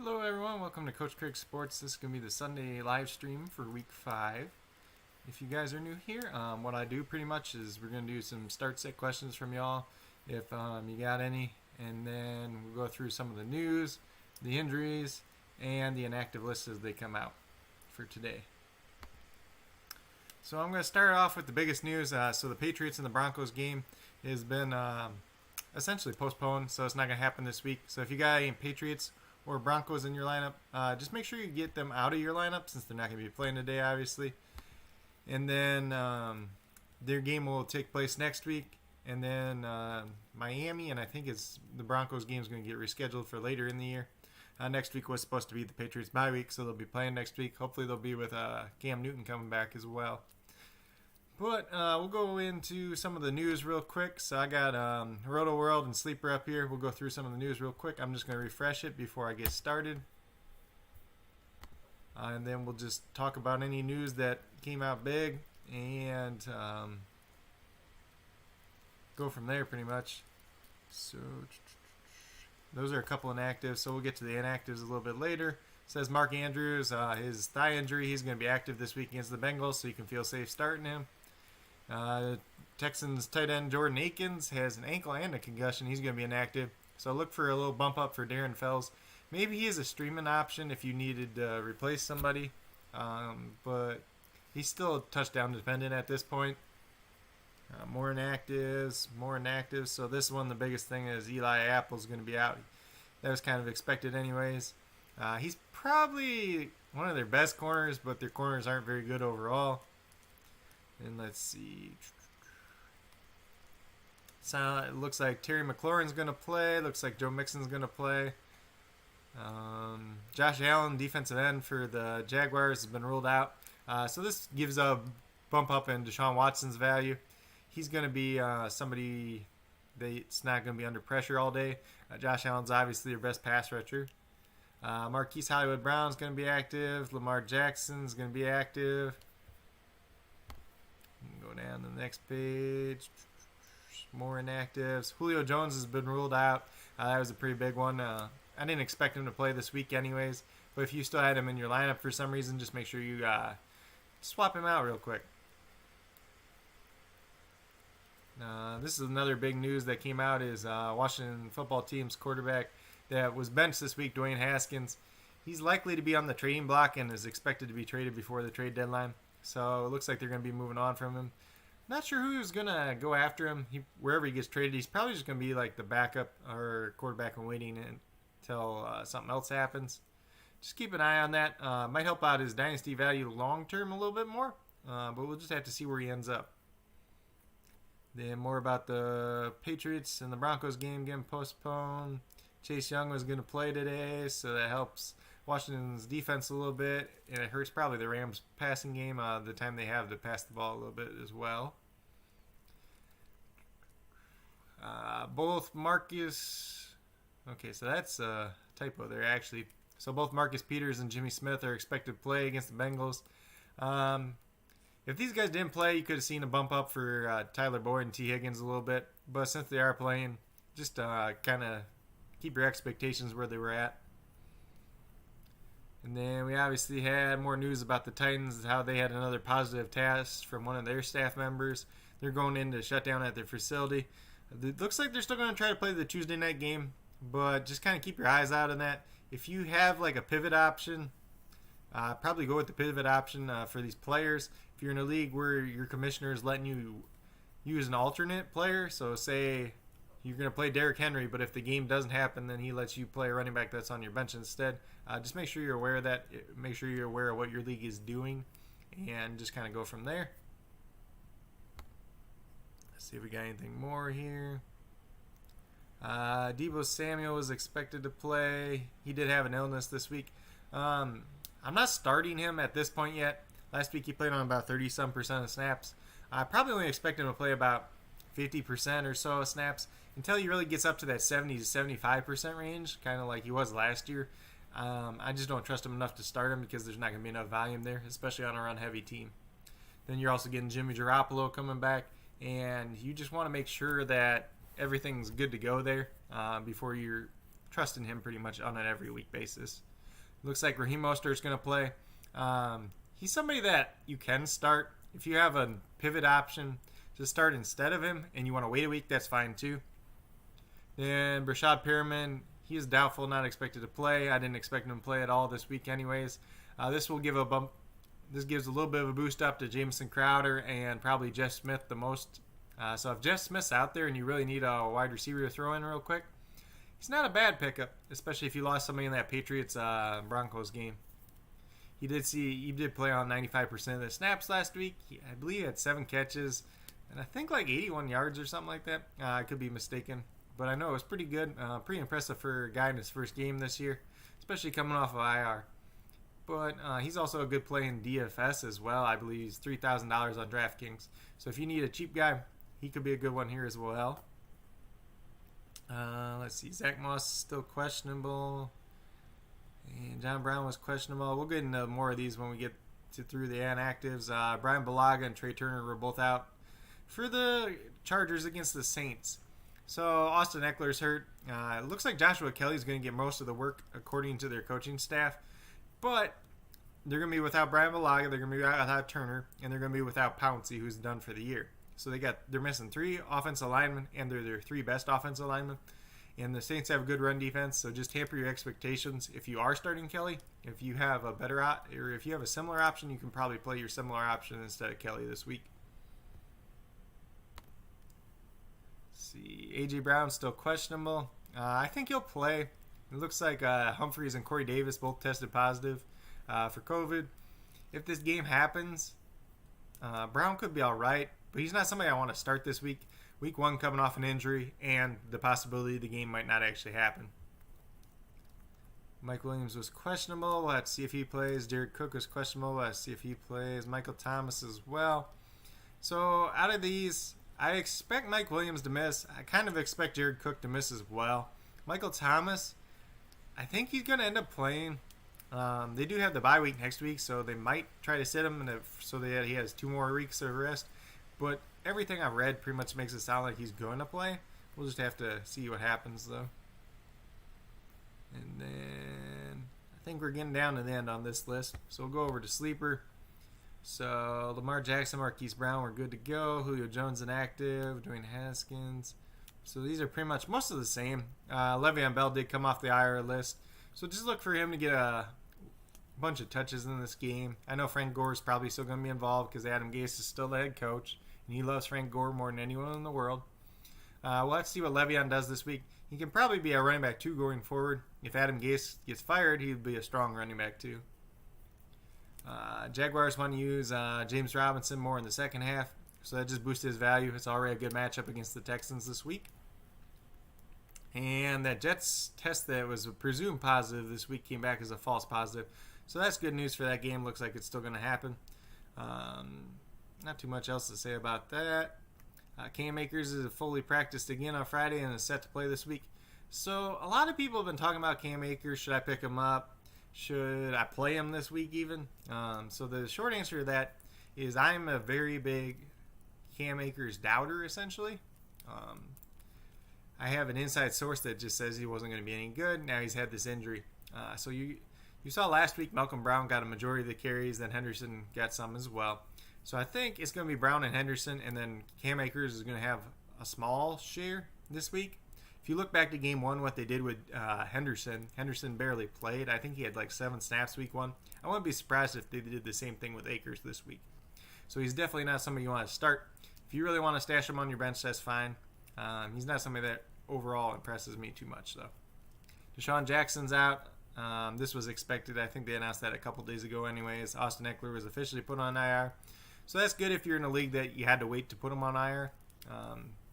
Hello everyone, welcome to Coach Craig Sports. This is going to be the Sunday live stream for week 5. If you guys are new here, what I do pretty much is we're going to do some start set questions from y'all, if you got any, and then we'll go through some of the news, the injuries, and the inactive lists as they come out for today. So I'm going to start off with the biggest news. So the Patriots and the Broncos game has been essentially postponed, so it's not going to happen this week. So if you got any Patriots or Broncos in your lineup, just make sure you get them out of your lineup since they're not going to be playing today, obviously. And then their game will take place next week. And then Miami, and I think it's the Broncos game is going to get rescheduled for later in the year. Next week was supposed to be the Patriots bye week, so they'll be playing next week. Hopefully they'll be with Cam Newton coming back as well. But we'll go into some of the news real quick. So I got Roto World and Sleeper up here. We'll go through some of the news real quick. I'm just going to refresh it before I get started. And then we'll just talk about any news that came out big and go from there pretty much. So those are a couple inactives. So we'll get to the inactives a little bit later. It says Mark Andrews, his thigh injury, he's going to be active this week against the Bengals, so you can feel safe starting him. Texans tight end Jordan Akins has an ankle and a concussion. He's going to be inactive. So look for a little bump up for Darren Fells. Maybe he is a streaming option if you needed to replace somebody. But he's still touchdown dependent at this point. More inactives. So this one, the biggest thing is Eli Apple's going to be out. That was kind of expected anyways. He's probably one of their best corners, but their corners aren't very good overall. And let's see. So it looks like Terry McLaurin's going to play. Looks like Joe Mixon's going to play. Josh Allen, defensive end for the Jaguars, has been ruled out. So this gives a bump up in Deshaun Watson's value. He's going to be somebody that's not going to be under pressure all day. Josh Allen's obviously their best pass rusher. Marquise Hollywood Brown's going to be active. Lamar Jackson's going to be active. Go down to the next page. More inactives. Julio Jones has been ruled out. That was a pretty big one. I didn't expect him to play this week anyways. But if you still had him in your lineup for some reason, just make sure you swap him out real quick. This is another big news that came out is Washington football team's quarterback that was benched this week, Dwayne Haskins. He's likely to be on the trading block and is expected to be traded before the trade deadline. So it looks like they're going to be moving on from him. Not sure who's going to go after him. Wherever he gets traded, he's probably just going to be like the backup or quarterback and waiting until something else happens. Just keep an eye on that. Might help out his dynasty value long term a little bit more. But we'll just have to see where he ends up. Then more about the Patriots and the Broncos game getting postponed. Chase Young was going to play today, so that helps Washington's defense a little bit, and it hurts probably the Rams' passing game the time they have to pass the ball a little bit as well. Both Marcus... Okay, so that's a typo there, actually. So both Marcus Peters and Jimmy Smith are expected to play against the Bengals. If these guys didn't play, you could have seen a bump up for Tyler Boyd and T. Higgins a little bit. But since they are playing, just kind of keep your expectations where they were at. And then we obviously had more news about the Titans, how they had another positive test from one of their staff members. They're going in to shut down at their facility. It looks like they're still going to try to play the Tuesday night game, but just kind of keep your eyes out on that. If you have like a pivot option, probably go with the pivot option for these players. If you're in a league where your commissioner is letting you use an alternate player, so say you're going to play Derrick Henry, but if the game doesn't happen, then he lets you play a running back that's on your bench instead. Just make sure you're aware of that. Make sure you're aware of what your league is doing, and just kind of go from there. Let's see if we got anything more here. Deebo Samuel was expected to play. He did have an illness this week. I'm not starting him at this point yet. Last week he played on about 30-some% of snaps. I probably only expect him to play about 50% or so of snaps until he really gets up to that 70 to 75% range, kind of like he was last year. I just don't trust him enough to start him because there's not going to be enough volume there, especially on a run-heavy team. Then you're also getting Jimmy Garoppolo coming back, and you just want to make sure that everything's good to go there before you're trusting him pretty much on an every week basis. Looks like Raheem Mostert's going to play. He's somebody that you can start. If you have a pivot option to start instead of him and you want to wait a week, that's fine too. Then Brashad Perriman, he is doubtful, not expected to play. I didn't expect him to play at all this week anyways. This will give a bump. This gives a little bit of a boost up to Jamison Crowder and probably Jeff Smith the most. So if Jeff Smith's out there and you really need a wide receiver to throw in real quick, he's not a bad pickup, especially if you lost somebody in that Patriots Broncos game. He did play on 95% of the snaps last week. I believe he had 7 catches and I think like 81 yards or something like that. I could be mistaken, but I know it was pretty good. Pretty impressive for a guy in his first game this year, especially coming off of IR. But he's also a good play in DFS as well. I believe he's $3,000 on DraftKings. So if you need a cheap guy, he could be a good one here as well. Let's see. Zach Moss is still questionable. And John Brown was questionable. We'll get into more of these when we get through the inactives. Brian Bulaga and Trey Turner were both out for the Chargers against the Saints. So Austin Eckler's hurt. It looks like Joshua Kelly's going to get most of the work according to their coaching staff. But they're going to be without Brian Bulaga, they're going to be without Turner, and they're going to be without Pouncey, who's done for the year. So they're missing 3 offensive linemen, and they're their 3 best offensive linemen. And the Saints have a good run defense, so just tamper your expectations. If you are starting Kelly, if you have a or if you have a similar option, you can probably play your similar option instead of Kelly this week. Let's see, AJ Brown's still questionable. I think he'll play. It looks like Humphreys and Corey Davis both tested positive for COVID. If this game happens, Brown could be all right, but he's not somebody I want to start this week. Week 1 coming off an injury and the possibility the game might not actually happen. Mike Williams was questionable. We'll have to see if he plays. Jared Cook was questionable. We'll have to see if he plays. Michael Thomas as well. So out of these, I expect Mike Williams to miss. I kind of expect Jared Cook to miss as well. Michael Thomas, I think he's going to end up playing. They do have the bye week next week, so they might try to sit him so that he has 2 more weeks of rest. But everything I've read pretty much makes it sound like he's going to play. We'll just have to see what happens, though. And then I think we're getting down to the end on this list. So we'll go over to Sleeper. So Lamar Jackson, Marquise Brown, we're good to go. Julio Jones inactive. Dwayne Haskins. So these are pretty much most of the same. Le'Veon Bell did come off the IR list. So just look for him to get a bunch of touches in this game. I know Frank Gore is probably still going to be involved because Adam Gase is still the head coach. And he loves Frank Gore more than anyone in the world. We'll have to see what Le'Veon does this week. He can probably be a running back 2 going forward. If Adam Gase gets fired, he would be a strong running back 2. Jaguars want to use James Robinson more in the second half. So that just boosts his value. It's already a good matchup against the Texans this week. And that Jets test that was presumed positive this week came back as a false positive. So that's good news for that game. Looks like it's still going to happen. Not too much else to say about that. Cam Akers is fully practiced again on Friday and is set to play this week. So a lot of people have been talking about Cam Akers. Should I pick him up? Should I play him this week even? So the short answer to that is I'm a very big Cam Akers doubter, essentially. I have an inside source that just says he wasn't going to be any good. Now he's had this injury. So you saw last week Malcolm Brown got a majority of the carries, then Henderson got some as well. So I think it's going to be Brown and Henderson, and then Cam Akers is going to have a small share this week. If you look back to game 1, what they did with Henderson barely played. I think he had like 7 snaps week 1. I wouldn't be surprised if they did the same thing with Akers this week. So he's definitely not somebody you want to start. If you really want to stash him on your bench, that's fine. He's not somebody that overall impresses me too much, though. Desean Jackson's out. This was expected. I think they announced that a couple days ago anyways. Austin Eckler was officially put on IR. So that's good if you're in a league that you had to wait to put him on IR.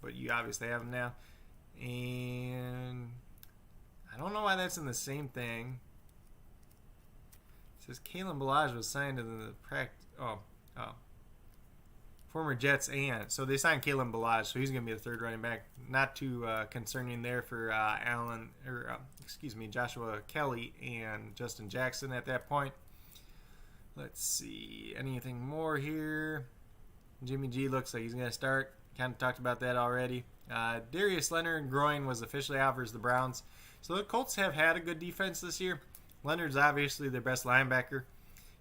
But you obviously have him now. And I don't know why that's in the same thing. It says Kalen Ballage was signed in the practice. Oh. Former Jets and so they signed Kalen Ballage, so he's going to be the third running back. Not too concerning there for Joshua Kelly and Justin Jackson at that point. Let's see, anything more here? Jimmy G looks like he's going to start. Kind of talked about that already. Darius Leonard groin was officially out versus the Browns. So the Colts have had a good defense this year. Leonard's obviously their best linebacker.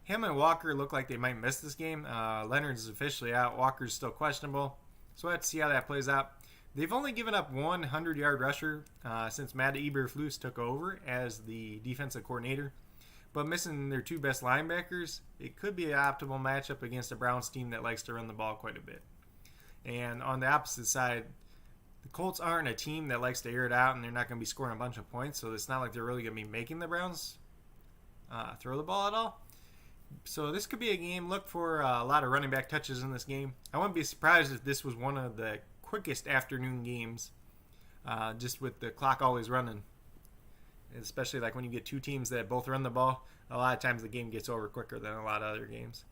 Him and Walker look like they might miss this game. Leonard's officially out. Walker's still questionable. So we'll have to see how that plays out. They've only given up one 100-yard rusher since Matt Eberflus took over as the defensive coordinator. But missing their two best linebackers, it could be an optimal matchup against a Browns team that likes to run the ball quite a bit. And on the opposite side, the Colts aren't a team that likes to air it out, and they're not going to be scoring a bunch of points, so it's not like they're really going to be making the Browns throw the ball at all. So this could be a game. Look for a lot of running back touches in this game. I wouldn't be surprised if this was one of the quickest afternoon games, just with the clock always running. Especially like when you get two teams that both run the ball, a lot of times the game gets over quicker than a lot of other games.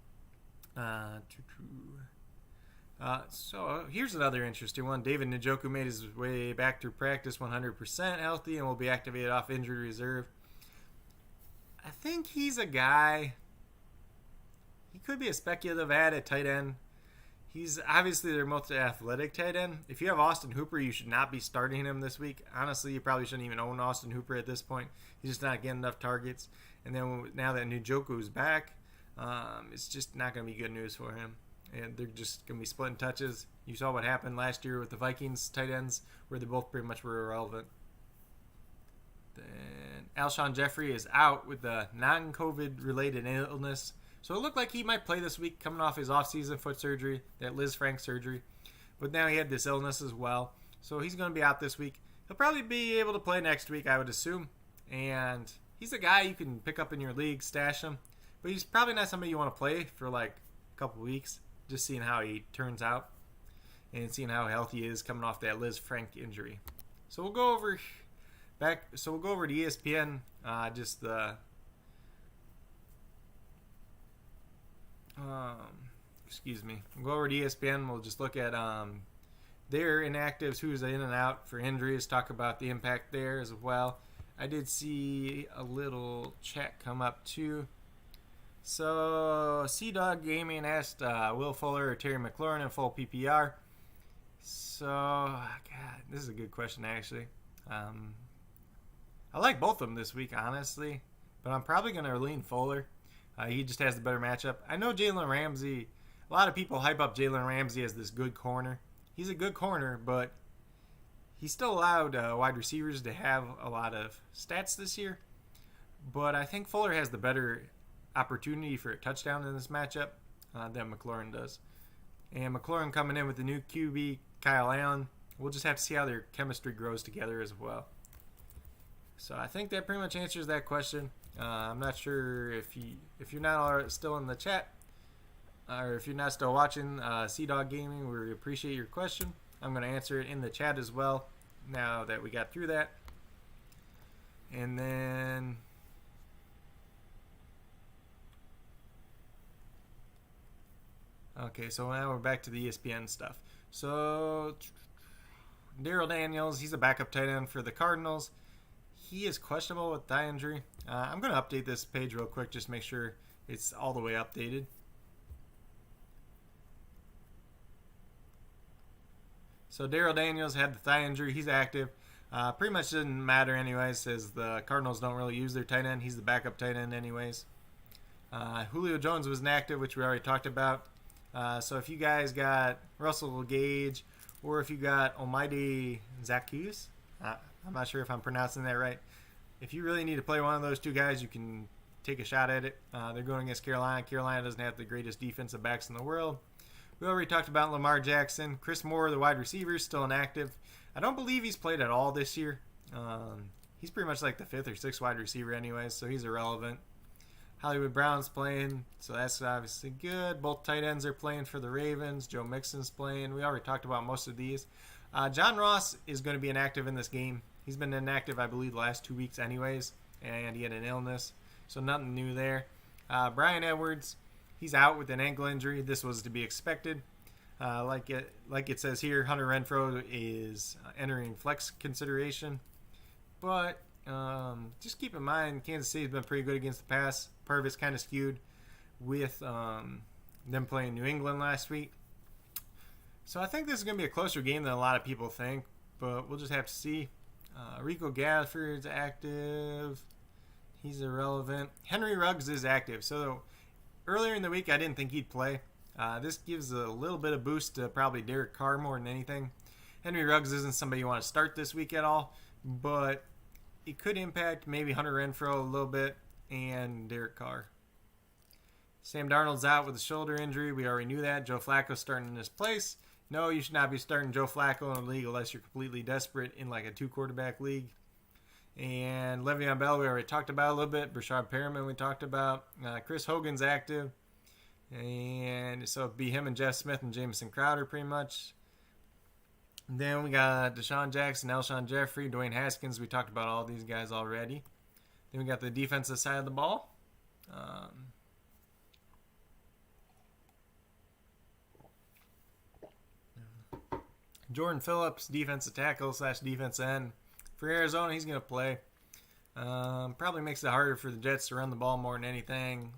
So here's another interesting one. David Najoku made his way back through practice 100% healthy and will be activated off injury reserve. I think he's a guy, he could be a speculative add at tight end. He's obviously their most athletic tight end. If you have Austin Hooper, you should not be starting him this week. Honestly, you probably shouldn't even own Austin Hooper at this point. He's just not getting enough targets. And then now that Najoku's back, it's just not going to be good news for him. And they're just going to be splitting touches. You saw what happened last year with the Vikings tight ends, where they both pretty much were irrelevant. Then Alshon Jeffrey is out with a non-COVID related illness. So it looked like he might play this week, coming off his off-season foot surgery, that Liz Frank surgery. But now he had this illness as well. So he's going to be out this week. He'll probably be able to play next week, I would assume. And he's a guy you can pick up in your league, stash him. But he's probably not somebody you want to play for like a couple weeks, just seeing how he turns out and seeing how healthy he is coming off that Liz Frank injury. So we'll go over to ESPN, just the We'll go over to ESPN. We'll just look at their inactives, who's in and out for injuries, talk about the impact there as well. I did see a little chat come up too. So C-Dog Gaming asked Will Fuller or Terry McLaurin in full PPR. So, God, this is a good question actually. I like both of them this week, honestly, but I'm probably going to lean Fuller. He just has the better matchup. I know Jalen Ramsey, a lot of people hype up Jalen Ramsey as this good corner. He's a good corner, but he's still allowed wide receivers to have a lot of stats this year. But I think Fuller has the better opportunity for a touchdown in this matchup than McLaurin does. And McLaurin coming in with the new QB, Kyle Allen. We'll just have to see how their chemistry grows together as well. So I think that pretty much answers that question. I'm not sure if you're not still in the chat or if you're not still watching C-Dog Gaming, we appreciate your question. I'm going to answer it in the chat as well now that we got through that. And then okay, so now we're back to the ESPN stuff. So Daryl Daniels, he's a backup tight end for the Cardinals. He is questionable with thigh injury. I'm going to update this page real quick, just make sure it's all the way updated. So Daryl Daniels had the thigh injury. He's active. Pretty much didn't matter anyways, as the Cardinals don't really use their tight end. He's the backup tight end anyways. Julio Jones was inactive, which we already talked about. So if you guys got Russell Gage, or if you got Omaide Zaccheaus, I'm not sure if I'm pronouncing that right. If you really need to play one of those two guys, you can take a shot at it. They're going against Carolina. Carolina doesn't have the greatest defensive backs in the world. We already talked about Lamar Jackson. Chris Moore, the wide receiver, is still inactive. I don't believe he's played at all this year. He's pretty much like the 5th or 6th wide receiver anyways, so he's irrelevant. Hollywood Brown's playing, so that's obviously good. Both tight ends are playing for the Ravens. Joe Mixon's playing. We already talked about most of these. John Ross is going to be inactive in this game. He's been inactive, I believe, the last 2 weeks anyways, and he had an illness, so nothing new there. Brian Edwards, he's out with an ankle injury. This was to be expected. Like it says here, Hunter Renfrow is entering flex consideration. But just keep in mind, Kansas City's been pretty good against the pass. Part of it's kind of skewed with them playing New England last week. So I think this is going to be a closer game than a lot of people think, but we'll just have to see. Rico Gafford's active. He's irrelevant. Henry Ruggs is active. So earlier in the week, I didn't think he'd play. This gives a little bit of boost to probably Derek Carr more than anything. Henry Ruggs isn't somebody you want to start this week at all, but it could impact maybe Hunter Renfrow a little bit and Derek Carr. Sam Darnold's out with a shoulder injury. We already knew that. Joe Flacco's starting in his place. No, you should not be starting Joe Flacco in a league unless you're completely desperate in like a 2-quarterback league. And Le'Veon Bell, we already talked about a little bit. Brashad Perriman, we talked about. Chris Hogan's active. And so it'd be him and Jeff Smith and Jamison Crowder pretty much. And then we got Desean Jackson, Alshon Jeffrey, Dwayne Haskins. We talked about all these guys already. Then we got the defensive side of the ball. Jordan Phillips, defensive tackle / defensive end. For Arizona, he's going to play. Probably makes it harder for the Jets to run the ball more than anything.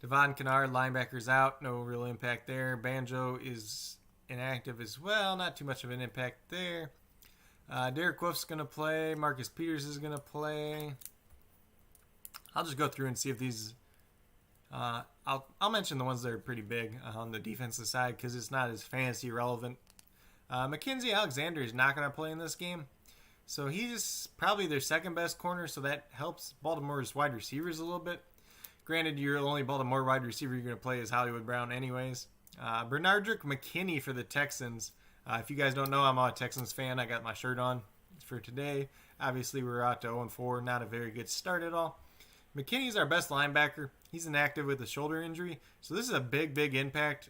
Devon Kennard, linebacker's out. No real impact there. Banjo is inactive as well. Not too much of an impact there. Derek Wolf's going to play. Marcus Peters is going to play. I'll just go through and see if these... I'll mention the ones that are pretty big on the defensive side because it's not as fantasy relevant. Mackenzie Alexander is not going to play in this game. So he's probably their second best corner, so that helps Baltimore's wide receivers a little bit. Granted, your only Baltimore wide receiver you're going to play is Hollywood Brown anyways. Bernardrick McKinney for the Texans. If you guys don't know, I'm a Texans fan. I got my shirt on for today. Obviously, we're out to 0-4. Not a very good start at all. McKinney's our best linebacker. He's inactive with a shoulder injury. So this is a big, big impact.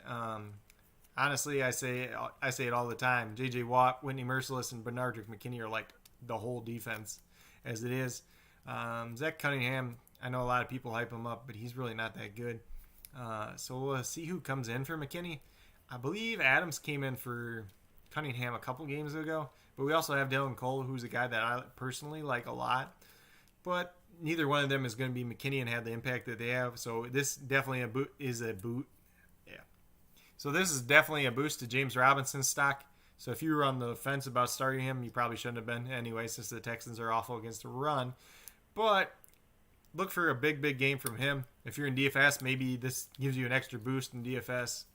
Honestly, I say it all the time. J.J. Watt, Whitney Merciless, and Bernardrick McKinney are like the whole defense as it is. Zach Cunningham, I know a lot of people hype him up, but he's really not that good. So we'll see who comes in for McKinney. I believe Adams came in for Cunningham a couple games ago, but we also have Dylan Cole, who's a guy that I personally like a lot. But neither one of them is going to be McKinney and have the impact that they have. So this definitely is a boot. Yeah. So this is definitely a boost to James Robinson's stock. So if you were on the fence about starting him, you probably shouldn't have been anyway, since the Texans are awful against the run. But look for a big, big game from him. If you're in DFS, maybe this gives you an extra boost in DFS.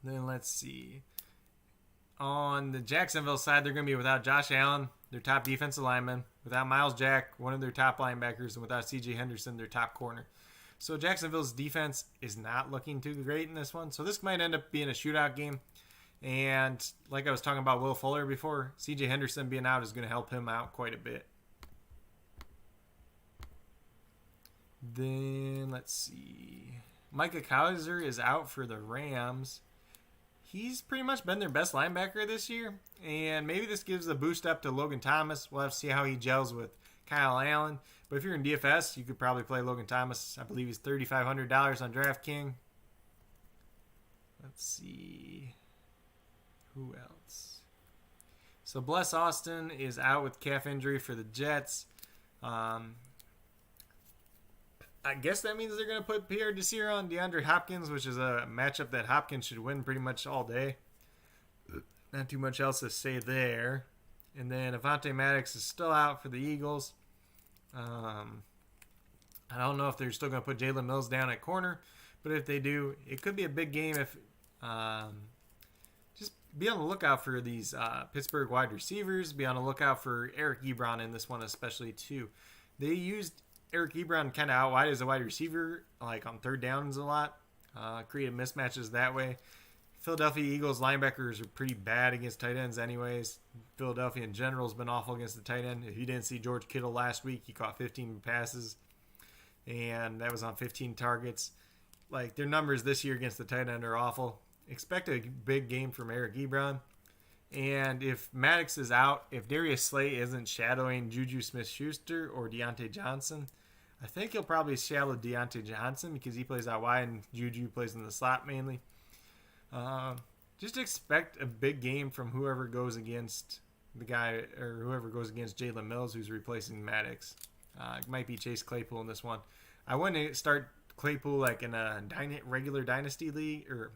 Then let's see. On the Jacksonville side, they're going to be without Josh Allen, their top defensive lineman, without Miles Jack, one of their top linebackers, and without C.J. Henderson, their top corner. So Jacksonville's defense is not looking too great in this one. So this might end up being a shootout game. And like I was talking about Will Fuller before, C.J. Henderson being out is going to help him out quite a bit. Then, let's see. Micah Kaiser is out for the Rams. He's pretty much been their best linebacker this year. And maybe this gives a boost up to Logan Thomas. We'll have to see how he gels with Kyle Allen. But if you're in DFS, you could probably play Logan Thomas. I believe he's $3,500 on DraftKings. Let's see. Who else? So Bless Austin is out with calf injury for the Jets. I guess that means they're going to put Pierre Desir on DeAndre Hopkins, which is a matchup that Hopkins should win pretty much all day. Not too much else to say there. And then Avonte Maddox is still out for the Eagles. I don't know if they're still going to put Jalen Mills down at corner, but if they do, it could be a big game. If just be on the lookout for these Pittsburgh wide receivers. Be on the lookout for Eric Ebron in this one especially too. They used Eric Ebron kind of out wide as a wide receiver, like on third downs a lot. Created mismatches that way. Philadelphia Eagles linebackers are pretty bad against tight ends anyways. Philadelphia in general has been awful against the tight end. If you didn't see George Kittle last week, he caught 15 passes, and that was on 15 targets. Like, their numbers this year against the tight end are awful. Expect a big game from Eric Ebron. And if Maddox is out, if Darius Slay isn't shadowing Juju Smith-Schuster or Deontay Johnson, I think he'll probably shadow Deontay Johnson because he plays out wide and Juju plays in the slot mainly. Just expect a big game from whoever goes against the guy or whoever goes against Jalen Mills, who's replacing Maddox. It might be Chase Claypool in this one. I wouldn't start Claypool like in a regular dynasty league, or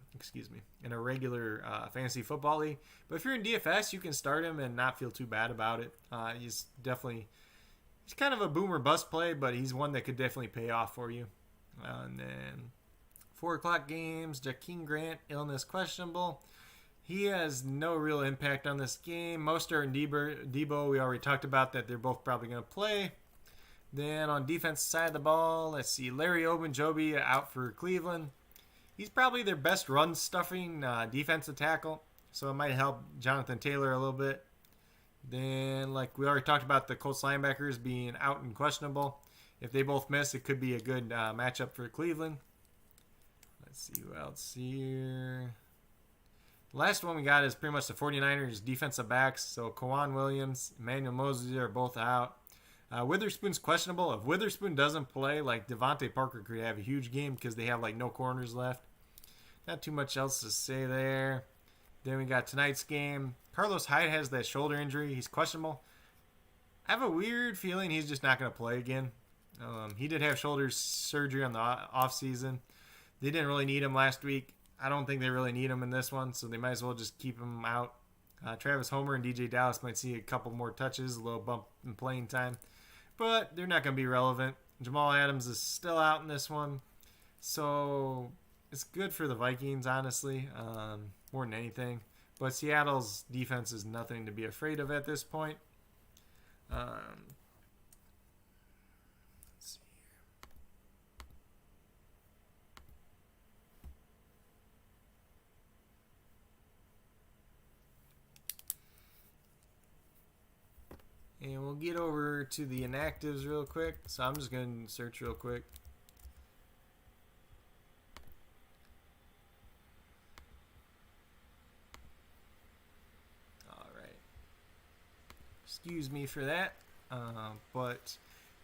in a regular fantasy football league. But if you're in DFS, you can start him and not feel too bad about it. He's definitely He's kind of a boomer bust play, but he's one that could definitely pay off for you. And then 4 o'clock games, Jakeem Grant, illness questionable. He has no real impact on this game. Mostert and Debo, we already talked about that they're both probably going to play. Then on defense side of the ball, let's see, Larry Ogunjobi out for Cleveland. He's probably their best run-stuffing defensive tackle, so it might help Jonathan Taylor a little bit. Then, like we already talked about, the Colts linebackers being out and questionable. If they both miss, it could be a good matchup for Cleveland. Let's see who else here. The last one we got is pretty much the 49ers defensive backs. So Kwan Williams, Emmanuel Moses are both out. Witherspoon's questionable. If Witherspoon doesn't play, like Devontae Parker could have a huge game because they have like no corners left. Not too much else to say there. Then we got tonight's game. Carlos Hyde has that shoulder injury. He's questionable. I have a weird feeling he's just not going to play again. He did have shoulder surgery on the offseason. They didn't really need him last week. I don't think they really need him in this one, so they might as well just keep him out. Travis Homer and DJ Dallas might see a couple more touches, a little bump in playing time. But they're not going to be relevant. Jamal Adams is still out in this one. So it's good for the Vikings, honestly, more than anything. But Seattle's defense is nothing to be afraid of at this point. Let's see here. And we'll get over to the inactives real quick. So I'm just going to search real quick. Excuse me for that. But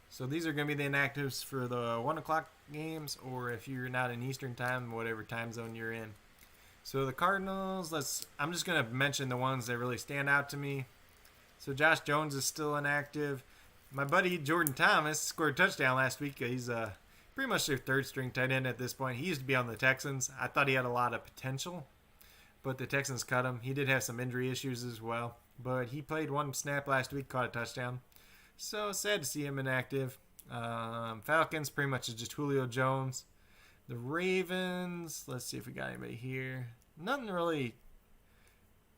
so these are going to be the inactives for the 1 o'clock games, or if you're not in Eastern time, whatever time zone you're in. So the Cardinals, I'm just going to mention the ones that really stand out to me. So Josh Jones is still inactive. My buddy Jordan Thomas scored a touchdown last week. He's pretty much their third string tight end at this point. He used to be on the Texans. I thought he had a lot of potential, but the Texans cut him. He did have some injury issues as well. But he played one snap last week, caught a touchdown. So sad to see him inactive. Falcons pretty much is just Julio Jones. The Ravens, let's see if we got anybody here. Nothing really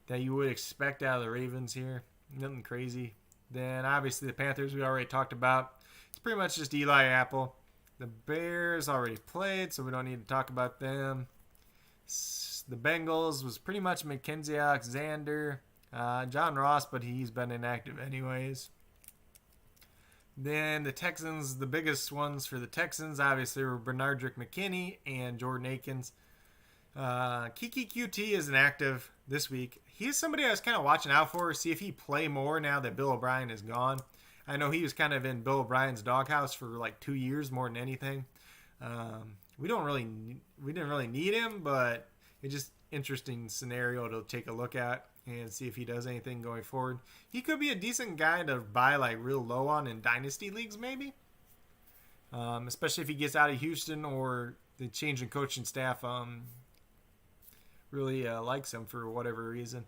that you would expect out of the Ravens here. Nothing crazy. Then obviously the Panthers we already talked about. It's pretty much just Eli Apple. The Bears already played, so we don't need to talk about them. The Bengals was pretty much Mackenzie Alexander. John Ross, but he's been inactive anyways. Then the Texans, the biggest ones for the Texans, obviously, were Bernardrick McKinney and Jordan Akins. Kiki QT is inactive this week. He is somebody I was kind of watching out for, see if he play more now that Bill O'Brien is gone. I know he was kind of in Bill O'Brien's doghouse for like 2 years more than anything. We didn't really need him, but it's just interesting scenario to take a look at and see if he does anything going forward. He could be a decent guy to buy like real low on in dynasty leagues maybe. Especially if he gets out of Houston or the change in coaching staff really likes him for whatever reason.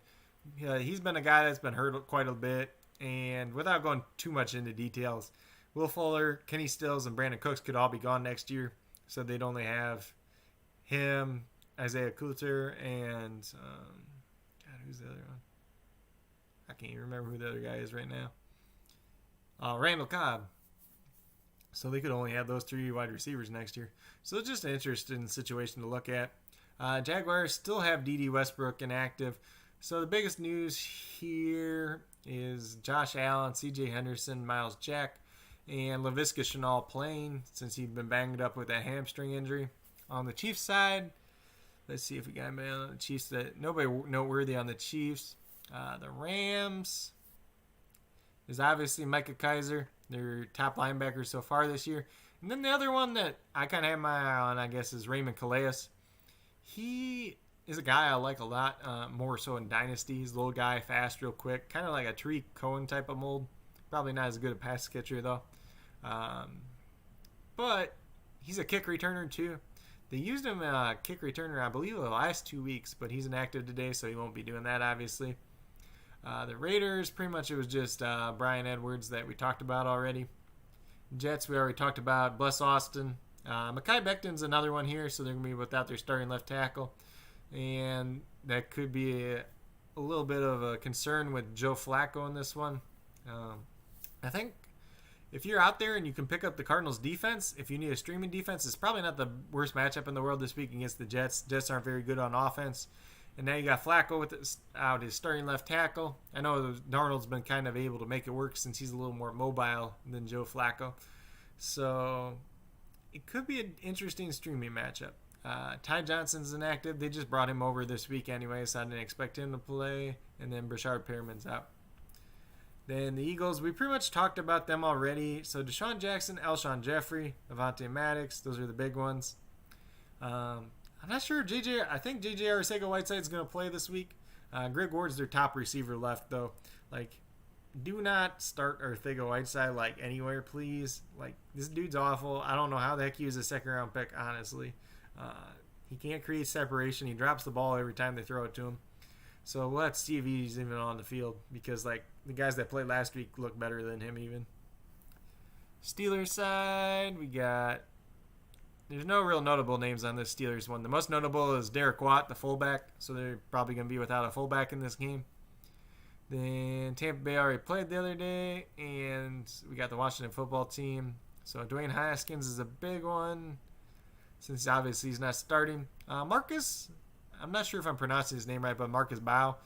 He's been a guy that's been hurt quite a bit, and without going too much into details, Will Fuller, Kenny Stills, and Brandon Cooks could all be gone next year, so they'd only have him, Isaiah Coulter, and who's the other one? I can't even remember who the other guy is right now. Randall Cobb. So they could only have those 3 wide receivers next year. So it's just an interesting situation to look at. Jaguars still have D.D. Westbrook inactive. So the biggest news here is Josh Allen, C.J. Henderson, Miles Jack, and Laviska Shenault playing since he'd been banged up with that hamstring injury. On the Chiefs side, let's see if we got anybody on the Chiefs. Nobody noteworthy on the Chiefs. The Rams is obviously Micah Kaiser, their top linebacker so far this year. And then the other one that I kind of have my eye on, I guess, is Raymond Calais. He is a guy I like a lot, more so in Dynasty. He's a little guy, fast, real quick. Kind of like a Tariq Cohen type of mold. Probably not as good a pass catcher, though. But he's a kick returner, too. They used him kick returner, I believe, the last 2 weeks, but he's inactive today, so he won't be doing that, obviously. The Raiders, pretty much it was just Brian Edwards that we talked about already. Jets, we already talked about. Bless Austin. Mekhi Becton's another one here, so they're going to be without their starting left tackle. And that could be a little bit of a concern with Joe Flacco in this one. I think if you're out there and you can pick up the Cardinals defense, if you need a streaming defense, it's probably not the worst matchup in the world this week against the Jets. Jets aren't very good on offense. And now you got Flacco out his starting left tackle. I know Darnold's been kind of able to make it work since he's a little more mobile than Joe Flacco. So it could be an interesting streaming matchup. Ty Johnson's inactive. They just brought him over this week anyway, so I didn't expect him to play. And then Brashard Perriman's out. Then the Eagles, we pretty much talked about them already. So Desean Jackson, Alshon Jeffrey, Avonte Maddox, those are the big ones. I'm not sure I think J.J. Arcega-Whiteside's going to play this week. Greg Ward's their top receiver left, though. Do not start Arcega-Whiteside, anywhere, please. This dude's awful. I don't know how the heck he was a second-round pick, honestly. He can't create separation. He drops the ball every time they throw it to him. So we'll have to see if he's even on the field because, the guys that played last week look better than him even. Steelers side, there's no real notable names on this Steelers one. The most notable is Derek Watt, the fullback, so they're probably going to be without a fullback in this game. Then Tampa Bay already played the other day, and we got the Washington football team. So Dwayne Haskins is a big one, since obviously he's not starting. Marcus, I'm not sure if I'm pronouncing his name right, but Marcus Bow,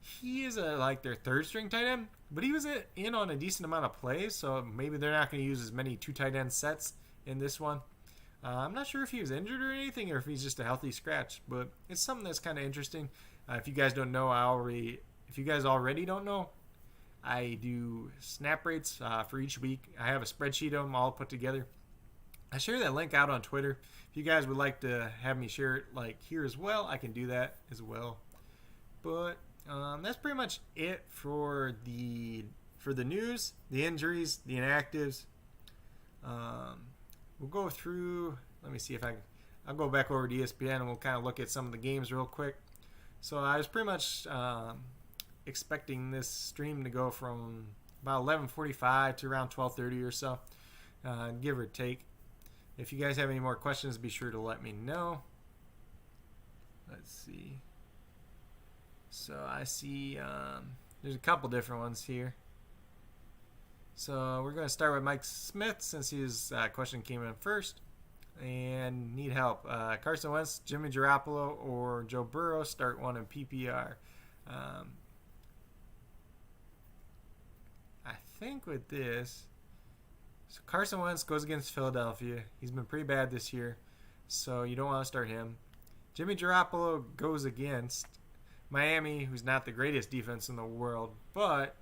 he is their third string tight end, but he was in on a decent amount of plays, so maybe they're not going to use as many two tight end sets in this one. I'm not sure if he was injured or anything, or if he's just a healthy scratch, but it's something that's kind of interesting. If you guys don't know, if you guys already don't know, I do snap rates for each week. I have a spreadsheet of them all put together. I share that link out on Twitter. If you guys would like to have me share it here as well, I can do that as well. But that's pretty much it for the news, the injuries, the inactives. We'll go through, let me see if I'll go back over to ESPN and we'll kind of look at some of the games real quick. So I was pretty much expecting this stream to go from about 11:45 to around 12:30 or so, give or take. If you guys have any more questions, be sure to let me know. Let's see. So I see there's a couple different ones here. So we're going to start with Mike Smith since his question came in first. And need help. Carson Wentz, Jimmy Garoppolo, or Joe Burrow, start one in PPR. I think with this, so Carson Wentz goes against Philadelphia. He's been pretty bad this year, so you don't want to start him. Jimmy Garoppolo goes against Miami, who's not the greatest defense in the world, but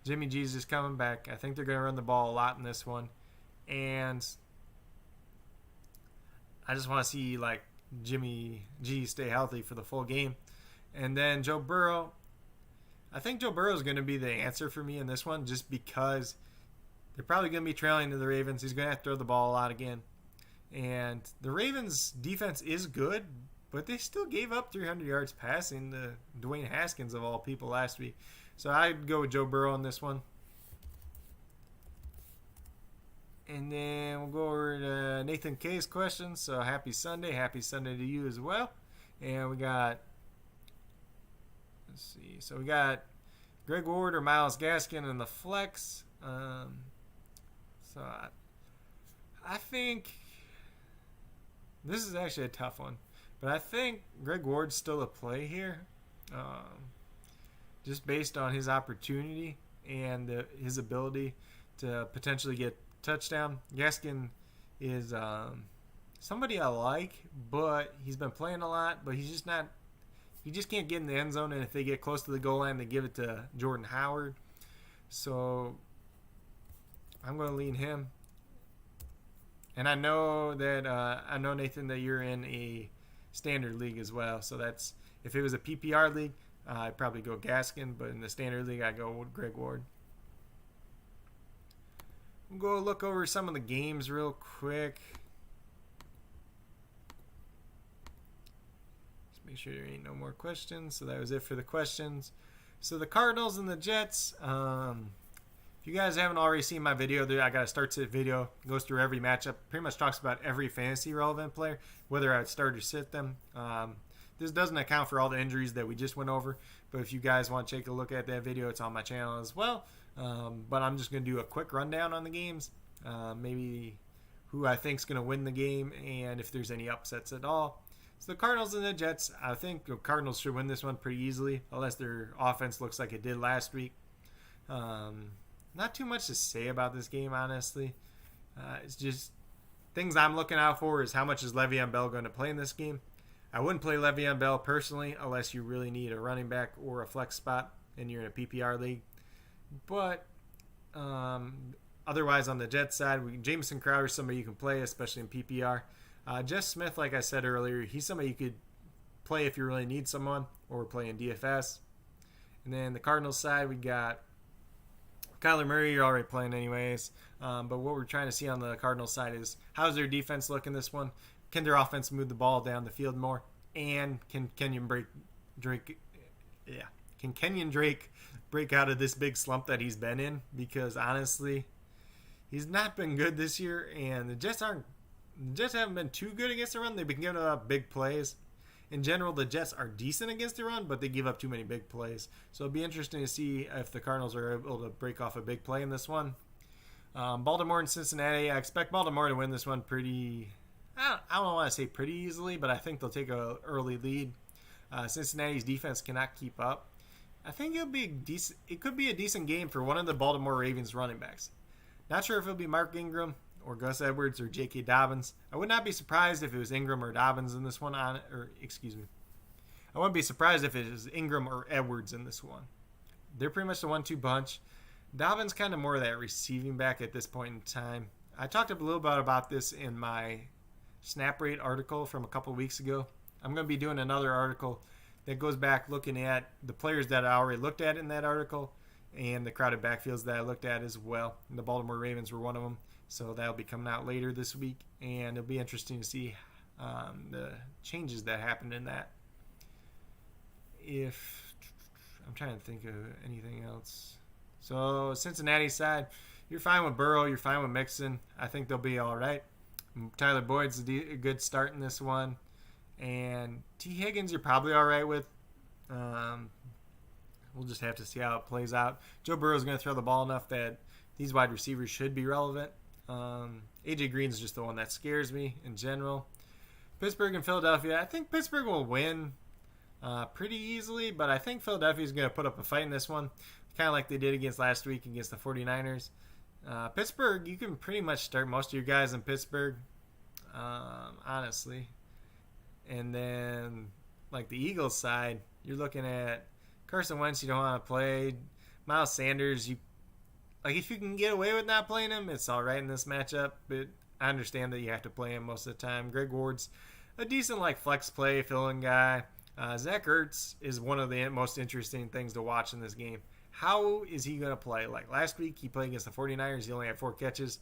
Jimmy G's just coming back. I think they're going to run the ball a lot in this one. And I just want to see Jimmy G stay healthy for the full game. And then Joe Burrow. I think Joe Burrow is going to be the answer for me in this one just because they're probably going to be trailing to the Ravens. He's going to have to throw the ball a lot again. And the Ravens' defense is good, but they still gave up 300 yards passing to Dwayne Haskins, of all people, last week. So I'd go with Joe Burrow on this one. And then we'll go over to Nathan K's question. So happy Sunday. Happy Sunday to you as well. And we got, let's see. So we got Greg Ward or Myles Gaskin in the flex. So I think this is actually a tough one. But I think Greg Ward's still a play here. Just based on his opportunity and his ability to potentially get touchdown. Gaskin is somebody I like, but he's been playing a lot, but he's just not, he just can't get in the end zone, and if they get close to the goal line, they give it to Jordan Howard. So I'm going to lean him. And I know that, Nathan, that you're in a standard league as well. So that's, if it was a PPR league, I'd probably go Gaskin, but in the standard league, I'd go with Greg Ward. We'll go look over some of the games real quick. Just make sure there ain't no more questions. So that was it for the questions. So the Cardinals and the Jets. If you guys haven't already seen my video, I got a start sit video. It goes through every matchup. Pretty much talks about every fantasy relevant player, whether I'd start or sit them. This doesn't account for all the injuries that we just went over. But if you guys want to take a look at that video, it's on my channel as well. But I'm just going to do a quick rundown on the games. Maybe who I think is going to win the game and if there's any upsets at all. So the Cardinals and the Jets, I think the Cardinals should win this one pretty easily, unless their offense looks like it did last week. Not too much to say about this game, honestly. It's just things I'm looking out for is how much is Le'Veon Bell going to play in this game. I wouldn't play Le'Veon Bell personally unless you really need a running back or a flex spot and you're in a PPR league. But otherwise, on the Jets side, Jamison Crowder is somebody you can play, especially in PPR. Jeff Smith, like I said earlier, he's somebody you could play if you really need someone or play in DFS. And then the Cardinals side, we got Kyler Murray. You're already playing anyways. But what we're trying to see on the Cardinals side is how's their defense look in this one? Can their offense move the ball down the field more? And can Kenyon Drake break out of this big slump that he's been in? Because honestly, he's not been good this year, and the Jets haven't been too good against the run. They've been giving up big plays. In general, the Jets are decent against the run, but they give up too many big plays. So it'll be interesting to see if the Cardinals are able to break off a big play in this one. Baltimore and Cincinnati, I expect Baltimore to win this one pretty... I don't want to say pretty easily, but I think they'll take an early lead. Cincinnati's defense cannot keep up. I think it could be a decent game for one of the Baltimore Ravens running backs. Not sure if it'll be Mark Ingram or Gus Edwards or J.K. Dobbins. I would not be surprised if it was Ingram or Dobbins in this one. I wouldn't be surprised if it was Ingram or Edwards in this one. They're pretty much the 1-2 bunch. Dobbins kind of more of that receiving back at this point in time. I talked a little bit about this in my snap rate article from a couple weeks ago. I'm going to be doing another article that goes back looking at the players that I already looked at in that article and the crowded backfields that I looked at as well. And the Baltimore Ravens were one of them. So that'll be coming out later this week. And it'll be interesting to see the changes that happened in that. If I'm trying to think of anything else. So Cincinnati side, you're fine with Burrow. You're fine with Mixon. I think they'll be all right. Tyler Boyd's a good start in this one. And T. Higgins you're probably all right with. We'll just have to see how it plays out. Joe Burrow's going to throw the ball enough that these wide receivers should be relevant. AJ Green's just the one that scares me in general. Pittsburgh and Philadelphia. I think Pittsburgh will win pretty easily, but I think Philadelphia's going to put up a fight in this one, kind of like they did against last week against the 49ers. Pittsburgh, you can pretty much start most of your guys in Pittsburgh, honestly. And then, like the Eagles side, you're looking at Carson Wentz, you don't want to play. Miles Sanders, if you can get away with not playing him, it's all right in this matchup. But I understand that you have to play him most of the time. Greg Ward's a decent flex play, fill-in guy. Zach Ertz is one of the most interesting things to watch in this game. How is he going to play? Like last week, he played against the 49ers. He only had 4 catches.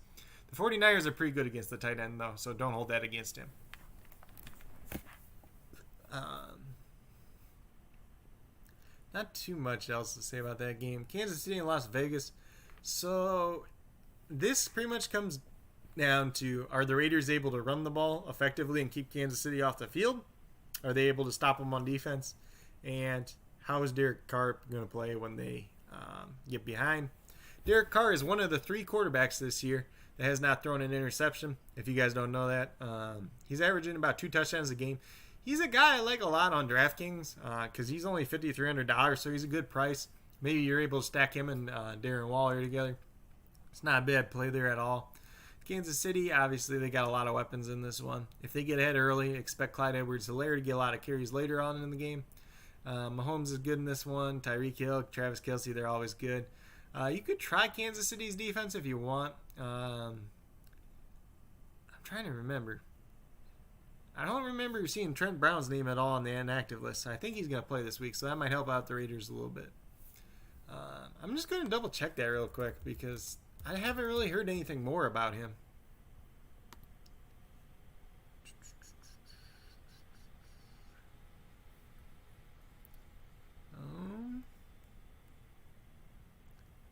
The 49ers are pretty good against the tight end, though, so don't hold that against him. Not too much else to say about that game. Kansas City and Las Vegas. So this pretty much comes down to, are the Raiders able to run the ball effectively and keep Kansas City off the field? Are they able to stop them on defense? And how is Derek Carr going to play when they get behind? Derek Carr is one of the 3 quarterbacks this year that has not thrown an interception. If you guys don't know that, he's averaging about 2 touchdowns a game. He's a guy I like a lot on DraftKings because he's only $5,300, so he's a good price. Maybe you're able to stack him and Darren Waller together. It's not a bad play there at all. Kansas City, obviously, they got a lot of weapons in this one. If they get ahead early, expect Clyde Edwards-Helaire to get a lot of carries later on in the game. Mahomes is good in this one. Tyreek Hill, Travis Kelce, they're always good. You could try Kansas City's defense if you want. I'm trying to remember. I don't remember seeing Trent Brown's name at all on the inactive list. So I think he's going to play this week, so that might help out the Raiders a little bit. I'm just going to double check that real quick because I haven't really heard anything more about him.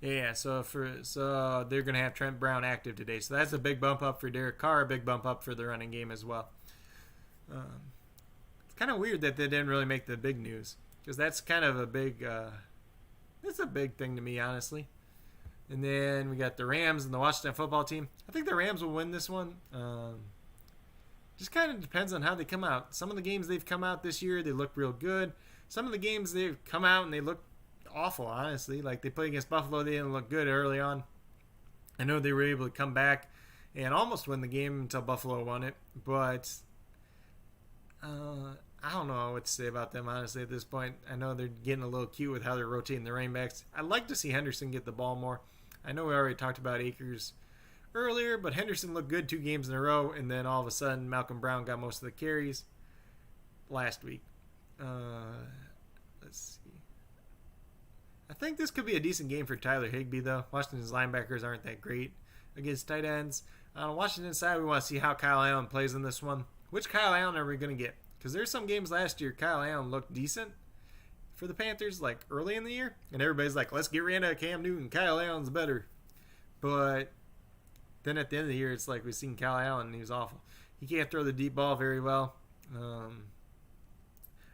Yeah, so they're gonna have Trent Brown active today. So that's a big bump up for Derek Carr, a big bump up for the running game as well. It's kind of weird that they didn't really make the big news because that's kind of a big. It's a big thing to me, honestly. And then we got the Rams and the Washington football team. I think the Rams will win this one. Just kind of depends on how they come out. Some of the games they've come out this year, they look real good. Some of the games they've come out and they look awful, honestly. Like they played against Buffalo, they didn't look good early on. I know they were able to come back and almost win the game until Buffalo won it. But I don't know what to say about them, honestly, at this point. I know they're getting a little cute with how they're rotating the running backs. I'd like to see Henderson get the ball more. I know we already talked about Akers earlier, but Henderson looked good 2 games in a row, and then all of a sudden Malcolm Brown got most of the carries last week. Let's see. I think this could be a decent game for Tyler Higbee, though. Washington's linebackers aren't that great against tight ends. On Washington's side, we want to see how Kyle Allen plays in this one. Which Kyle Allen are we going to get? Because there's some games last year Kyle Allen looked decent for the Panthers, like early in the year, and everybody's like, let's get rid of Cam Newton. Kyle Allen's better. But then at the end of the year, it's like we've seen Kyle Allen, and he was awful. He can't throw the deep ball very well. I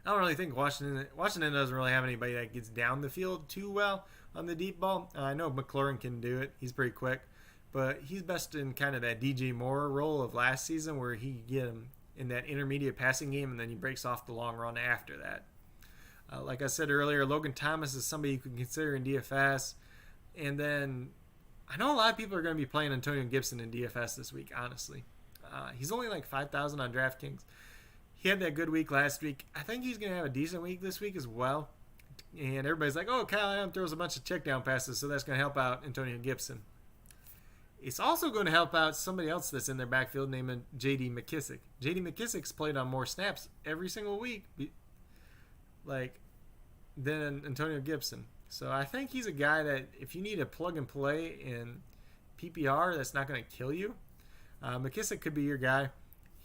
don't really think Washington doesn't really have anybody that gets down the field too well on the deep ball. I know McLaurin can do it. He's pretty quick. But he's best in kind of that DJ Moore role of last season where he get him in that intermediate passing game and then he breaks off the long run after that. Like I said earlier, Logan Thomas is somebody you can consider in DFS. And then I know a lot of people are going to be playing Antonio Gibson in DFS this week, honestly. He's only like 5,000 on DraftKings. He had that good week last week. I think he's going to have a decent week this week as well. And everybody's like, oh, Kyle Allen throws a bunch of check down passes, so that's going to help out Antonio Gibson. It's also going to help out somebody else that's in their backfield named J.D. Mckissick. J.D. McKissick's played on more snaps every single week than Antonio Gibson. So I think he's a guy that if you need a plug and play in PPR that's not going to kill you, McKissick could be your guy.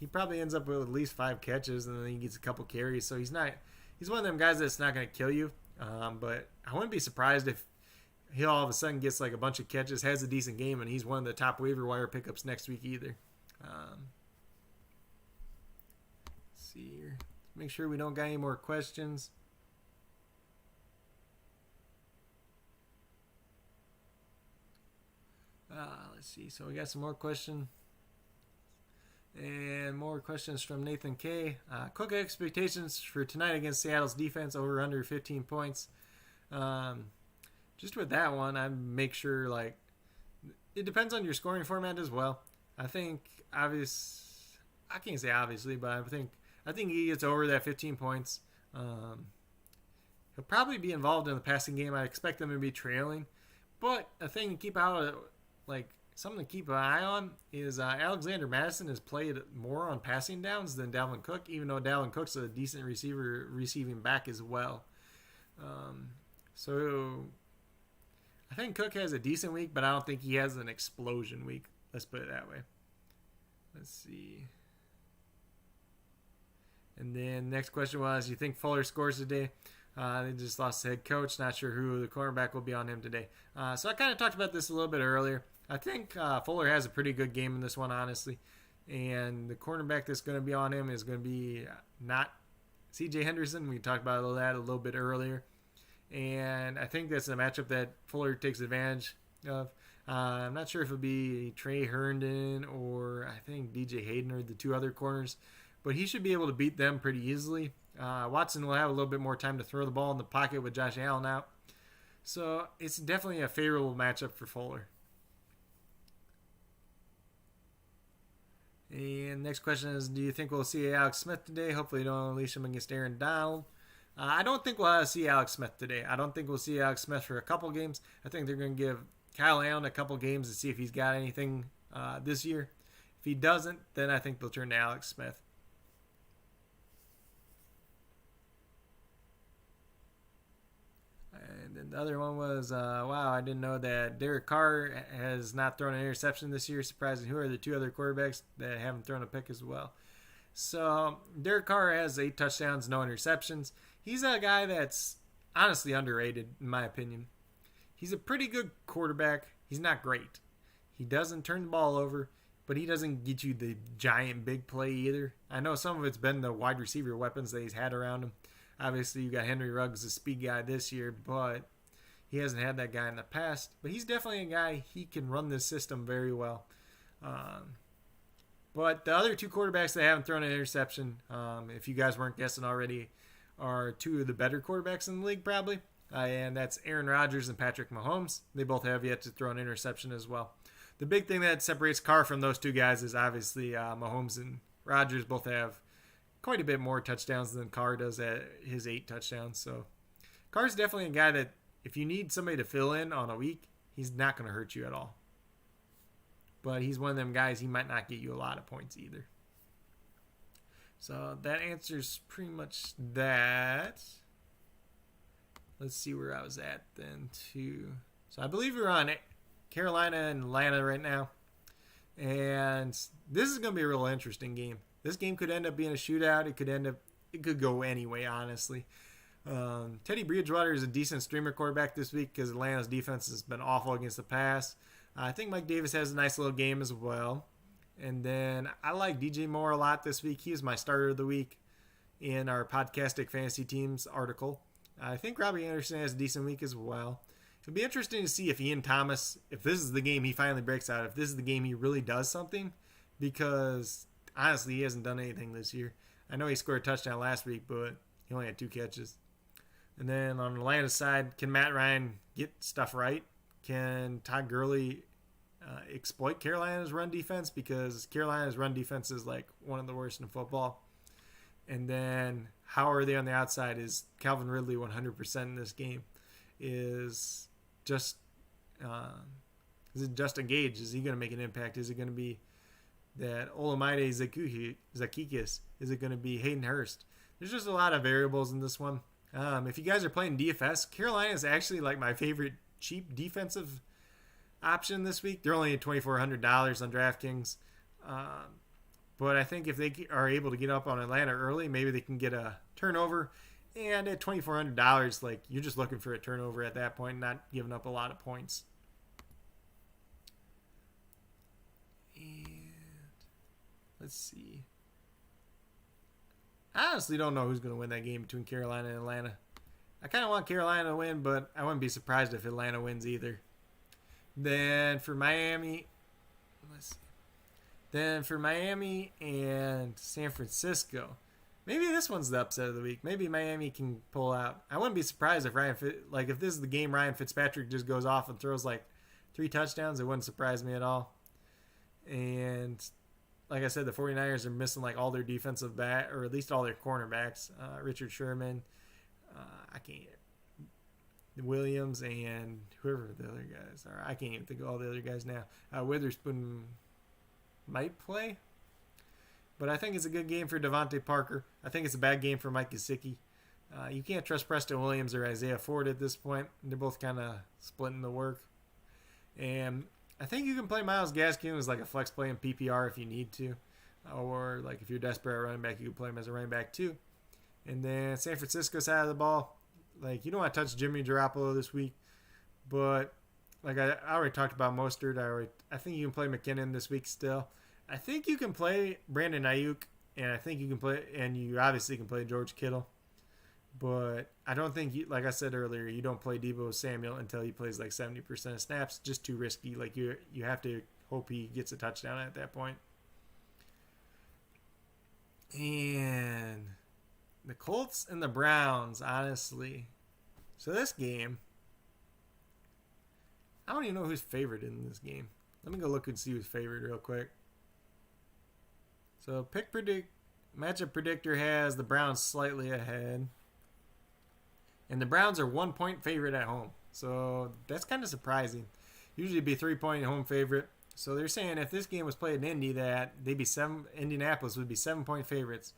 He probably ends up with at least 5 catches and then he gets a couple carries. So he's one of them guys that's not going to kill you. But I wouldn't be surprised if he all of a sudden gets like a bunch of catches, has a decent game, and he's one of the top waiver wire pickups next week either. Let's see here. Make sure we don't got any more questions. Let's see. So we got some more questions. And more questions from Nathan K. Quick expectations for tonight against Seattle's defense, over under 15 points. Just with that one, I make sure it depends on your scoring format as well. I think I can't say obviously, but I think he gets over that 15 points. He'll probably be involved in the passing game. I expect them to be trailing, but a thing to keep out something to keep an eye on is Alexander Madison has played more on passing downs than Dalvin Cook, even though Dalvin Cook's a decent receiving back as well. So I think Cook has a decent week, but I don't think he has an explosion week. Let's put it that way. Let's see. And then next question was, you think Fuller scores today? They just lost the head coach. Not sure who the cornerback will be on him today. So I kind of talked about this a little bit earlier. I think Fuller has a pretty good game in this one, honestly. And the cornerback that's going to be on him is going to be not C.J. Henderson. We talked about that a little bit earlier. And I think that's a matchup that Fuller takes advantage of. I'm not sure if it'll be Trey Herndon or I think DJ Hayden are the 2 other corners. But he should be able to beat them pretty easily. Watson will have a little bit more time to throw the ball in the pocket with Josh Allen out. So it's definitely a favorable matchup for Fuller. And next question is, do you think we'll see Alex Smith today? Hopefully don't unleash him against Aaron Donald. I don't think we'll see Alex Smith today. I don't think we'll see Alex Smith for a couple games. I think they're going to give Kyle Allen a couple games to see if he's got anything this year. If he doesn't, then I think they'll turn to Alex Smith. And then the other one was, wow, I didn't know that Derek Carr has not thrown an interception this year. Surprising. Who are the 2 other quarterbacks that haven't thrown a pick as well? So Derek Carr has 8 touchdowns, no interceptions. He's a guy that's honestly underrated, in my opinion. He's a pretty good quarterback. He's not great. He doesn't turn the ball over, but he doesn't get you the giant big play either. I know some of it's been the wide receiver weapons that he's had around him. Obviously, you got Henry Ruggs, the speed guy this year, but he hasn't had that guy in the past. But he's definitely a guy, he can run this system very well. But the other two quarterbacks that haven't thrown an interception, if you guys weren't guessing already, are two of the better quarterbacks in the league probably. And that's Aaron Rodgers and Patrick Mahomes. They both have yet to throw an interception as well. The big thing that separates Carr from those two guys is obviously Mahomes and Rodgers both have quite a bit more touchdowns than Carr does at his 8 touchdowns. So Carr's definitely a guy that if you need somebody to fill in on a week, he's not going to hurt you at all. But he's one of them guys, he might not get you a lot of points either. So that answers pretty much that. Let's see where I was at then too. So I believe we're on Carolina and Atlanta right now. And this is going to be a real interesting game. This game could end up being a shootout. It could go any way, honestly. Teddy Bridgewater is a decent streamer quarterback this week because Atlanta's defense has been awful against the pass. I think Mike Davis has a nice little game as well. And then I like DJ Moore a lot this week. He was my starter of the week in our Podcastic Fantasy Teams article. I think Robbie Anderson has a decent week as well. It'll be interesting to see if Ian Thomas, if this is the game he finally breaks out, if this is the game he really does something, because honestly, he hasn't done anything this year. I know he scored a touchdown last week, but he only had 2 catches. And then on Atlanta's side, can Matt Ryan get stuff right? Can Todd Gurley exploit Carolina's run defense? Because Carolina's run defense is like one of the worst in football. And then how are they on the outside? Is Calvin Ridley 100% in this game? Is it Justin Gage? Is he going to make an impact? Is it going to be that Olamide Zakikis? Is it going to be Hayden Hurst? There's just a lot of variables in this one. If you guys are playing DFS, Carolina is actually like my favorite cheap defensive option this week. They're only at $2,400 on DraftKings. But I think if they are able to get up on Atlanta early, maybe they can get a turnover. And at $2,400, like you're just looking for a turnover at that point, not giving up a lot of points. And let's see. I honestly don't know who's going to win that game between Carolina and Atlanta. I kind of want Carolina to win, but I wouldn't be surprised if Atlanta wins either. Then for Miami and San Francisco, maybe this one's the upset of the week. Maybe Miami can pull out. I wouldn't be surprised if if this is the game Ryan Fitzpatrick just goes off and throws like 3 touchdowns. It wouldn't surprise me at all. And like I said, the 49ers are missing like all their defensive back, or at least all their cornerbacks. Richard Sherman, Williams, and whoever the other guys are. I can't even think of all the other guys now. Witherspoon might play. But I think it's a good game for Devontae Parker. I think it's a bad game for Mike Gesicki. You can't trust Preston Williams or Isaiah Ford at this point. They're both kind of splitting the work. And I think you can play Myles Gaskin as like a flex play in PPR if you need to. Or like if you're desperate at running back, you can play him as a running back too. And then San Francisco side of the ball, like you don't want to touch Jimmy Garoppolo this week. But like I already talked about Mostert. I think you can play McKinnon this week still. I think you can play Brandon Ayuk, and I think you can play, and you obviously can play George Kittle. But I don't think, like I said earlier, you don't play Deebo Samuel until he plays like 70% of snaps. Just too risky. Like you have to hope he gets a touchdown at that point. And the Colts and the Browns, honestly. So this game, I don't even know who's favored in this game. Let me go look and see who's favored real quick. So matchup predictor has the Browns slightly ahead. And the Browns are 1-point favorite at home. So that's kind of surprising. Usually it'd be 3-point home favorite. So they're saying if this game was played in Indy, that Indianapolis would be 7-point favorites.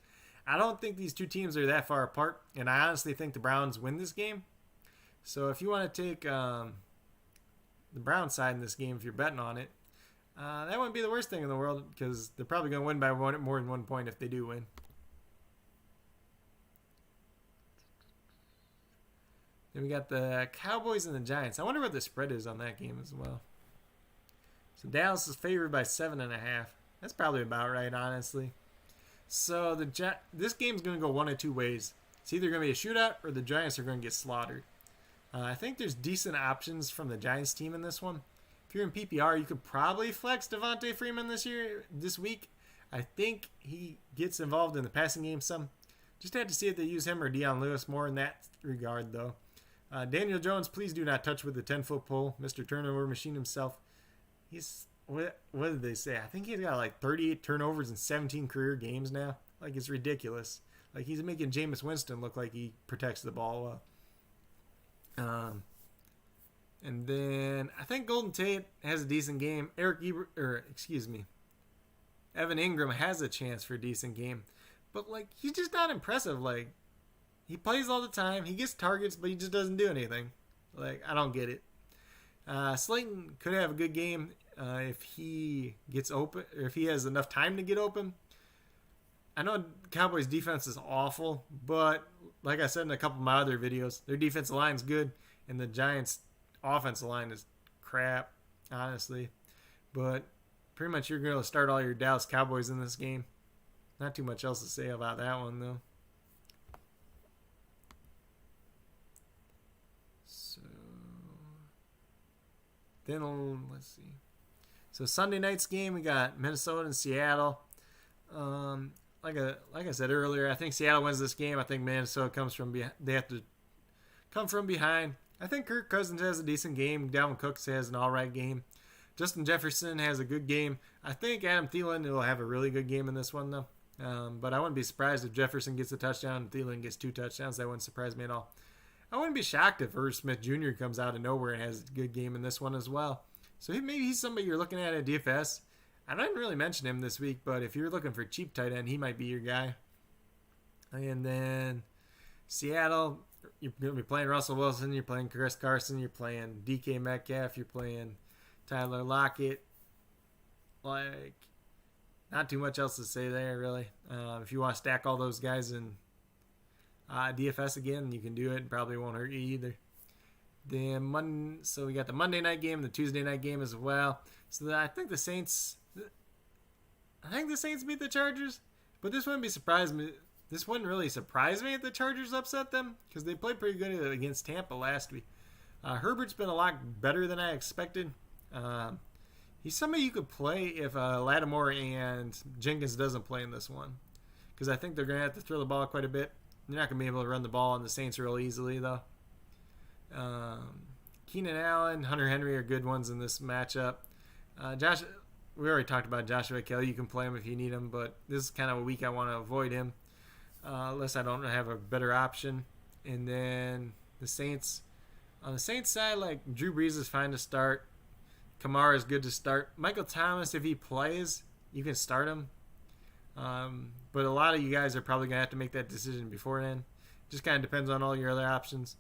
I don't think these two teams are that far apart. And I honestly think the Browns win this game. So if you want to take the Browns side in this game, if you're betting on it, that wouldn't be the worst thing in the world because they're probably going to win by more than 1 point if they do win. Then we got the Cowboys and the Giants. I wonder what the spread is on that game as well. So Dallas is favored by 7.5. That's probably about right, honestly. So this game's going to go one of two ways. It's either going to be a shootout or the Giants are going to get slaughtered. I think there's decent options from the Giants team in this one. If you're in PPR, you could probably flex Devontae Freeman this week. I think he gets involved in the passing game some. Just had to see if they use him or Dion Lewis more in that regard, though. Daniel Jones, please do not touch with the 10-foot pole. Mr. Turnover Machine himself. What did they say? I think he's got like 38 turnovers in 17 career games now. Like, it's ridiculous. Like, he's making Jameis Winston look like he protects the ball well. And then I think Golden Tate has a decent game. Evan Ingram has a chance for a decent game. But, like, he's just not impressive. Like, he plays all the time. He gets targets, but he just doesn't do anything. Like, I don't get it. Slayton could have a good game if he gets open, or if he has enough time to get open. I know Cowboys' defense is awful, but like I said in a couple of my other videos, their defensive line is good, and the Giants' offensive line is crap, honestly. But pretty much you're going to start all your Dallas Cowboys in this game. Not too much else to say about that one, though. So then let's see. So Sunday night's game, we got Minnesota and Seattle. Like I said earlier, I think Seattle wins this game. I think Minnesota comes from behind. They have to come from behind. I think Kirk Cousins has a decent game. Dalvin Cook has an all right game. Justin Jefferson has a good game. I think Adam Thielen will have a really good game in this one, though. But I wouldn't be surprised if Jefferson gets a touchdown and Thielen gets 2 touchdowns. That wouldn't surprise me at all. I wouldn't be shocked if Irv Smith Jr. comes out of nowhere and has a good game in this one as well. So maybe he's somebody you're looking at DFS. I didn't really mention him this week, but if you're looking for a cheap tight end, he might be your guy. And then Seattle, you're going to be playing Russell Wilson, you're playing Chris Carson, you're playing DK Metcalf, you're playing Tyler Lockett. Like, not too much else to say there, really. If you want to stack all those guys in DFS again, you can do it. It probably won't hurt you either. So we got the Monday night game, the Tuesday night game as well. So I think the Saints beat the Chargers, but this wouldn't really surprise me if the Chargers upset them because they played pretty good against Tampa last week. Herbert's been a lot better than I expected. He's somebody you could play if Lattimore and Jenkins doesn't play in this one because I think they're going to have to throw the ball quite a bit. They're not going to be able to run the ball on the Saints real easily, though. Keenan Allen, Hunter Henry are good ones in this matchup. We already talked about Joshua Kelly. You can play him if you need him, but this is kind of a week I want to avoid him unless I don't have a better option. And then the Saints, on the Saints side, like Drew Brees is fine to start. Kamara is good to start. Michael Thomas, if he plays, you can start him. But a lot of you guys are probably going to have to make that decision before then. Just kind of depends on all your other options.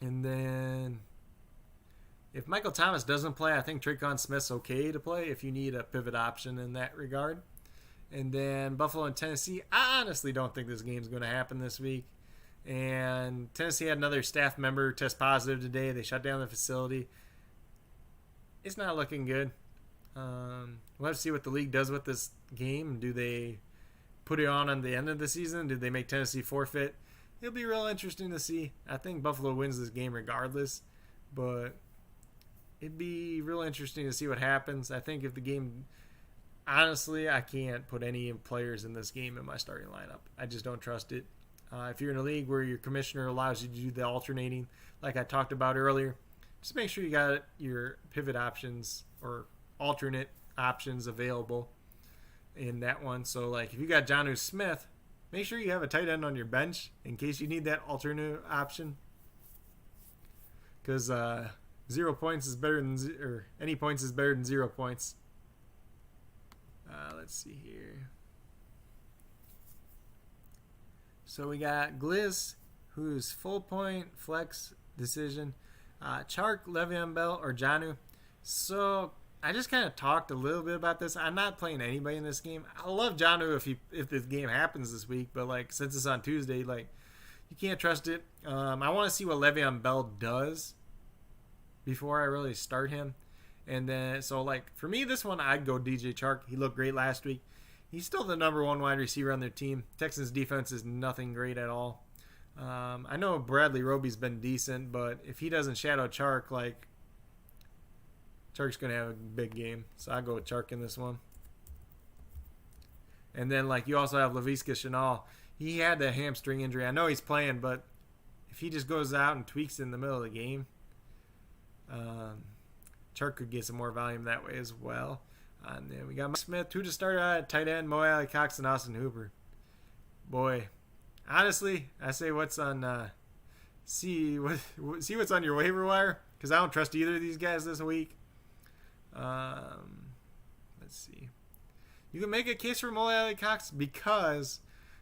And then if Michael Thomas doesn't play, I think Tre'Quan Smith's okay to play if you need a pivot option in that regard. And then Buffalo and Tennessee, I honestly don't think this game's going to happen this week. And Tennessee had another staff member test positive today. They shut down the facility. It's not looking good. We'll have to see what the league does with this game. Do they put it on the end of the season? Do they make Tennessee forfeit? It'll be real interesting to see. I think Buffalo wins this game regardless, but it'd be real interesting to see what happens. I think if the game, honestly, I can't put any players in this game in my starting lineup. I just don't trust it. If you're in a league where your commissioner allows you to do the alternating, like I talked about earlier, just make sure you got your pivot options or alternate options available in that one. So, like, if you got Jonnu Smith, make sure you have a tight end on your bench in case you need that alternate option. Because 0 points is better than, or any points is better than 0 points. Let's see here. So we got Gliss, who's full point flex decision. Chark, Le'Veon Bell, or Jonnu. So I just kind of talked a little bit about this. I'm not playing anybody in this game. I love Jonnu if this game happens this week, but like since it's on Tuesday, like you can't trust it. I want to see what Le'Veon Bell does before I really start him. And then, so like for me, this one I'd go DJ Chark. He looked great last week. He's still the number one wide receiver on their team. Texans defense is nothing great at all. I know Bradley Roby's been decent, but if he doesn't shadow Chark, like Chark's gonna have a big game. So I go with Chark in this one. And then like you also have Laviska Shenault. He had that hamstring injury. I know he's playing, but if he just goes out and tweaks in the middle of the game, Chark could get some more volume that way as well. And then we got Mike Smith, who to start at tight end, Mo Alley Cox, and Austin Hooper. Boy, honestly, I say what's on see what's on your waiver wire, because I don't trust either of these guys this week. Let's see. You can make a case for Mo Alley Cox because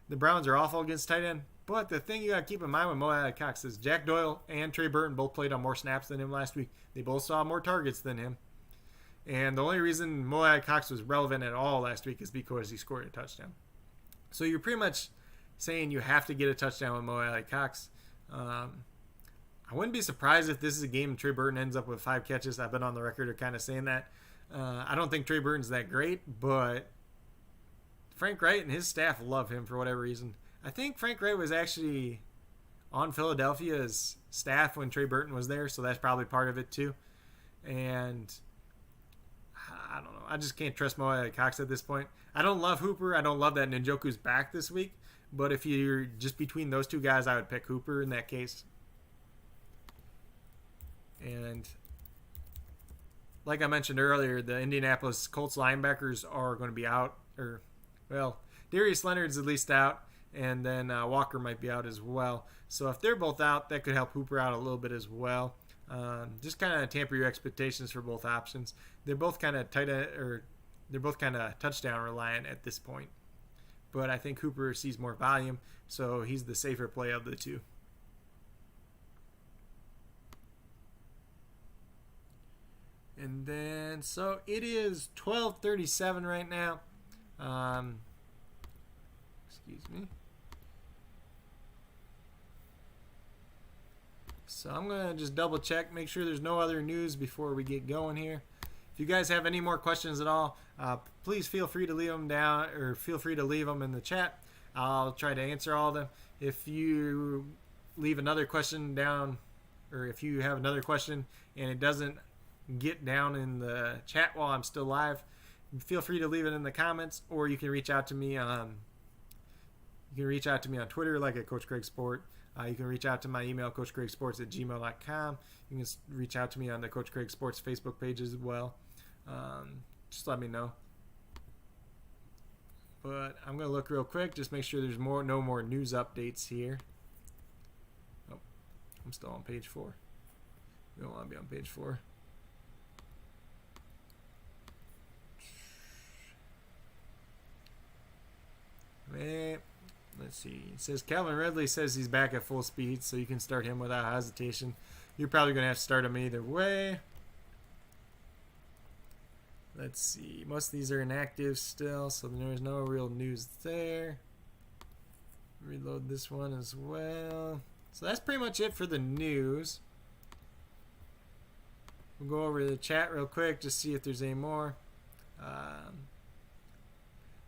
the Browns are awful against tight end. But the thing you got to keep in mind with Mo Alley Cox is Jack Doyle and Trey Burton both played on more snaps than him last week. They both saw more targets than him. And the only reason Mo Alley Cox was relevant at all last week is because he scored a touchdown. So you're pretty much saying you have to get a touchdown with Mo Alley Cox. I wouldn't be surprised if this is a game Trey Burton ends up with 5 catches. I've been on the record of kind of saying that. I don't think Trey Burton's that great, but Frank Wright and his staff love him for whatever reason. I think Frank Wright was actually on Philadelphia's staff when Trey Burton was there, so that's probably part of it too. And I don't know. I just can't trust Mo Alley Cox at this point. I don't love Hooper. I don't love that Najoku's back this week. But if you're just between those two guys, I would pick Hooper in that case. And like I mentioned earlier, the Indianapolis Colts linebackers are going to be out. Darius Leonard's at least out. And then Walker might be out as well. So if they're both out, that could help Hooper out a little bit as well. Just kind of tamper your expectations for both options. They're both kind of touchdown reliant at this point. But I think Hooper sees more volume, so he's the safer play of the two. And then, so it is 12:37 right now. Excuse me. So I'm going to just double check, make sure there's no other news before we get going here. If you guys have any more questions at all, please feel free to leave them down, or feel free to leave them in the chat. I'll try to answer all of them. If you leave another question down, or if you have another question and it doesn't get down in the chat while I'm still live, feel free to leave it in the comments, or you can reach out to me on Twitter, like at Coach Craig Sport. You can reach out to my email, coachcraigsports@gmail.com. You can reach out to me on the Coach Craig Sports Facebook page as well. Just let me know. But I'm going to look real quick, just make sure there's no more news updates here. Oh, I'm still on page 4. We don't want to be on page 4. Let's see. It says Calvin Ridley says he's back at full speed, so you can start him without hesitation. You're probably going to have to start him either way. Let's see. Most of these are inactive still, so there's no real news there. Reload this one as well. So that's pretty much it for the news. We'll go over the chat real quick, just see if there's any more.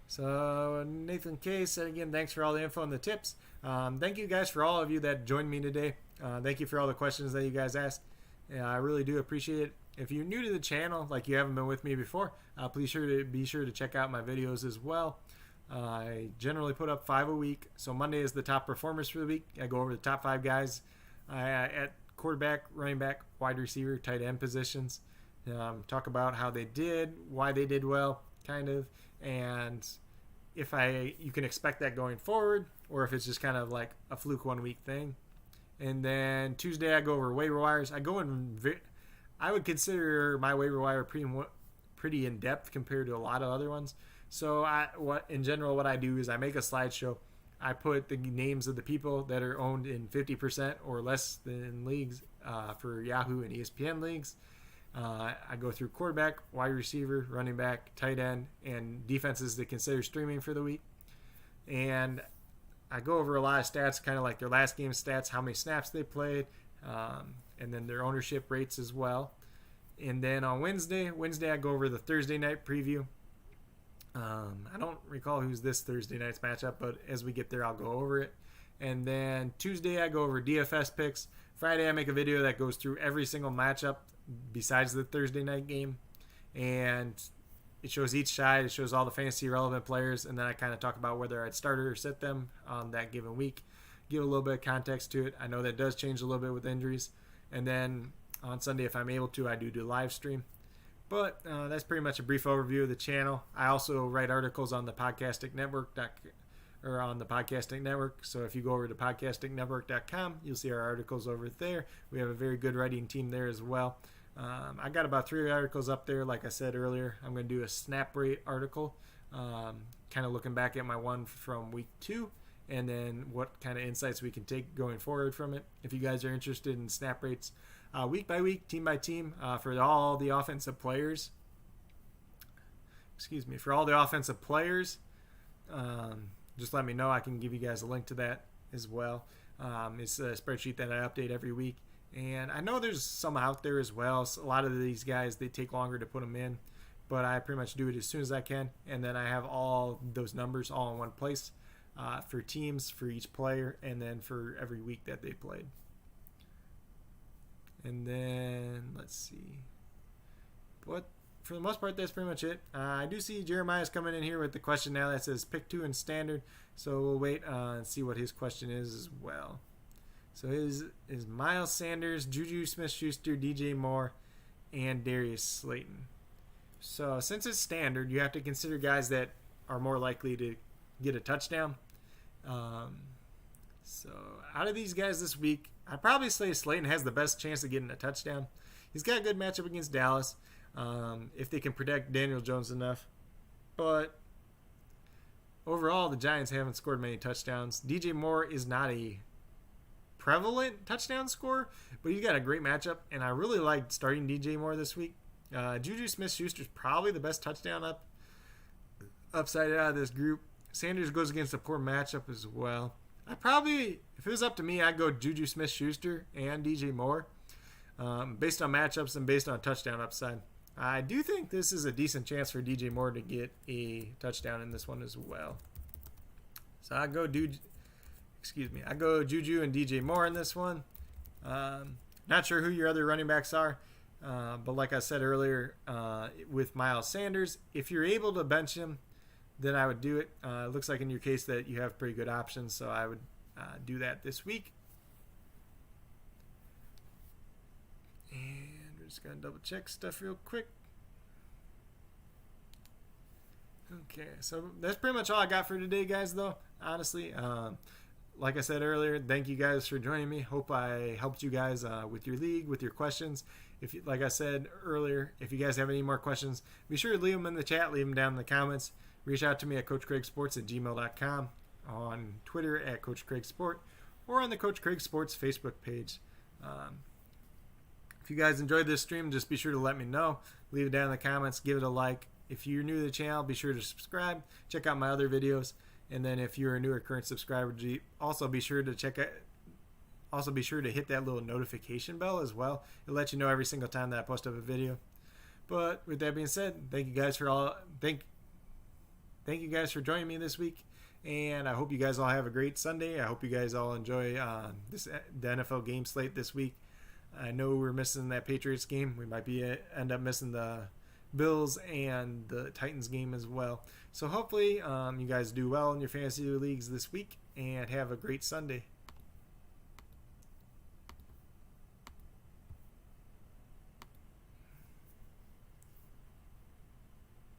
So Nathan K said again, thanks for all the info and the tips. Thank you guys for all of you that joined me today. Thank you for all the questions that you guys asked. I really do appreciate it. If you're new to the channel, like you haven't been with me before, please be sure to check out my videos as well. I generally put up 5 a week. So Monday is the top performers for the week. I go over the top 5 guys at quarterback, running back, wide receiver, tight end positions. Talk about how they did, why they did well, kind of, and if you can expect that going forward, or if it's just kind of like a fluke 1 week thing. And then Tuesday I go over waiver wires. I would consider my waiver wire pretty in depth compared to a lot of other ones. So what I do is I make a slideshow. I put the names of the people that are owned in 50% or less than leagues for Yahoo and ESPN leagues. I go through quarterback, wide receiver, running back, tight end, and defenses to consider streaming for the week. And I go over a lot of stats, kind of like their last game stats, how many snaps they played, and then their ownership rates as well. And then on Wednesday I go over the Thursday night preview. I don't recall who's this Thursday night's matchup, but as we get there, I'll go over it. And then Tuesday, I go over DFS picks. Friday, I make a video that goes through every single matchup besides the Thursday night game. And it shows each side. It shows all the fantasy relevant players. And then I kind of talk about whether I'd start or sit them on that given week. Give a little bit of context to it. I know that does change a little bit with injuries. And then on Sunday, if I'm able to, I do live stream. But that's pretty much a brief overview of the channel. I also write articles on the Podcasting Network, So if you go over to podcastingnetwork.com, you'll see our articles over there. We have a very good writing team there as well. I got about 3 articles up there. Like I said earlier, I'm going to do a snap rate article, kind of looking back at my one from week 2, and then what kind of insights we can take going forward from it. If you guys are interested in snap rates, week by week, team by team, for all the offensive players. For all the offensive players, just let me know. I can give you guys a link to that as well. It's a spreadsheet that I update every week. And I know there's some out there as well. So a lot of these guys, they take longer to put them in. But I pretty much do it as soon as I can. And then I have all those numbers all in one place for teams, for each player, and then for every week that they played. And then, let's see. But for the most part, that's pretty much it. I do see Jeremiah's coming in here with the question now that says pick 2 in standard. So we'll wait and see what his question is as well. So his is Miles Sanders, Juju Smith-Schuster, DJ Moore, and Darius Slayton. So since it's standard, you have to consider guys that are more likely to get a touchdown. So out of these guys this week, I'd probably say Slayton has the best chance of getting a touchdown. He's got a good matchup against Dallas, if they can protect Daniel Jones enough. But overall, the Giants haven't scored many touchdowns. DJ Moore is not a prevalent touchdown scorer, but he's got a great matchup, and I really like starting DJ Moore this week. Juju Smith-Schuster is probably the best touchdown upside out of this group. Sanders goes against a poor matchup as well. I probably, if it was up to me, I'd go Juju Smith-Schuster and DJ Moore, based on matchups and based on touchdown upside. I do think this is a decent chance for DJ Moore to get a touchdown in this one as well. So I go Juju and DJ Moore in this one. Not sure who your other running backs are, but like I said earlier, with Miles Sanders, if you're able to bench him, then I would do it. It looks like in your case that you have pretty good options, so I would do that this week. And we're just going to double check stuff real quick. Okay, so that's pretty much all I got for today, guys, though, honestly. Like I said earlier, thank you guys for joining me. Hope I helped you guys with your league, with your questions. If you, like I said earlier, if you guys have any more questions, be sure to leave them in the chat, leave them down in the comments. Reach out to me at CoachCraigSports@gmail.com, on Twitter at CoachCraigSport, or on the Coach Craig Sports Facebook page. If you guys enjoyed this stream, just be sure to let me know. Leave it down in the comments. Give it a like. If you're new to the channel, be sure to subscribe. Check out my other videos. And then if you're a new or current subscriber, also be sure to hit that little notification bell as well. It'll let you know every single time that I post up a video. But with that being said, thank you guys for joining me this week, and I hope you guys all have a great Sunday. I hope you guys all enjoy the NFL game slate this week. I know we're missing that Patriots game. We might end up missing the Bills and the Titans game as well. So hopefully you guys do well in your fantasy leagues this week and have a great Sunday.